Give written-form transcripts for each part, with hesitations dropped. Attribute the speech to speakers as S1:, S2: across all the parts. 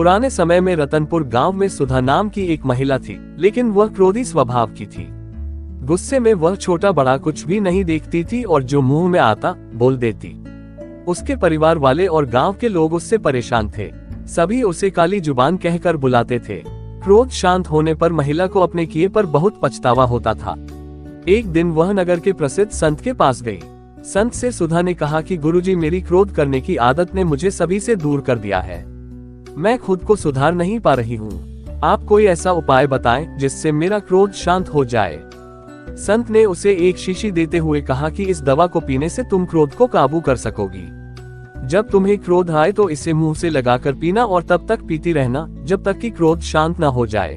S1: पुराने समय में रतनपुर गांव में सुधा नाम की एक महिला थी, लेकिन वह क्रोधी स्वभाव की थी। गुस्से में वह छोटा बड़ा कुछ भी नहीं देखती थी और जो मुंह में आता बोल देती। उसके परिवार वाले और गांव के लोग उससे परेशान थे। सभी उसे काली जुबान कहकर बुलाते थे। क्रोध शांत होने पर महिला को अपने किए पर बहुत पछतावा होता था। एक दिन वह नगर के प्रसिद्ध संत के पास गई। संत से सुधा ने कहा कि गुरुजी, मेरी क्रोध करने की आदत ने मुझे सभी से दूर कर दिया है। मैं खुद को सुधार नहीं पा रही हूँ। आप कोई ऐसा उपाय बताएं जिससे मेरा क्रोध शांत हो जाए। संत ने उसे एक शीशी देते हुए कहा कि इस दवा को पीने से तुम क्रोध को काबू कर सकोगी। जब तुम्हें क्रोध आए तो इसे मुंह से लगाकर पीना और तब तक पीती रहना जब तक कि क्रोध शांत न हो जाए।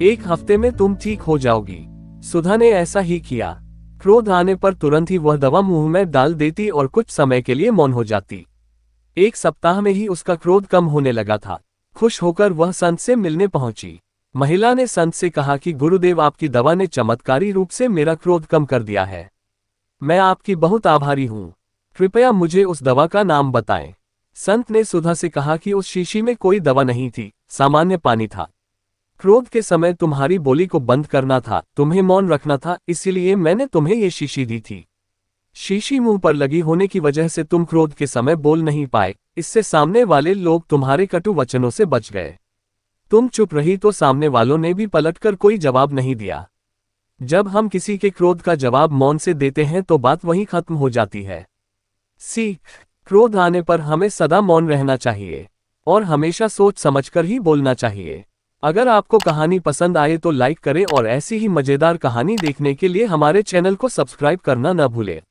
S1: 1 हफ्ते में तुम ठीक हो जाओगी। सुधा ने ऐसा ही किया। क्रोध आने पर तुरंत ही वह दवा मुंह में डाल देती और कुछ समय के लिए मौन हो जाती। 1 सप्ताह में ही उसका क्रोध कम होने लगा था। खुश होकर वह संत से मिलने पहुंची। महिला ने संत से कहा कि गुरुदेव, आपकी दवा ने चमत्कारी रूप से मेरा क्रोध कम कर दिया है। मैं आपकी बहुत आभारी हूँ। कृपया मुझे उस दवा का नाम बताएं। संत ने सुधा से कहा कि उस शीशी में कोई दवा नहीं थी, सामान्य पानी था। क्रोध के समय तुम्हारी बोली को बंद करना था, तुम्हें मौन रखना था, इसीलिए मैंने तुम्हें ये शीशी दी थी। शीशी मुंह पर लगी होने की वजह से तुम क्रोध के समय बोल नहीं पाए। इससे सामने वाले लोग तुम्हारे कटु वचनों से बच गए। तुम चुप रही तो सामने वालों ने भी पलटकर कोई जवाब नहीं दिया। जब हम किसी के क्रोध का जवाब मौन से देते हैं तो बात वहीं खत्म हो जाती है। सीख, क्रोध आने पर हमें सदा मौन रहना चाहिए और हमेशा सोच समझकर ही बोलना चाहिए। अगर आपको कहानी पसंद आए तो लाइक करें और ऐसी ही मजेदार कहानी देखने के लिए हमारे चैनल को सब्सक्राइब करना न भूलें।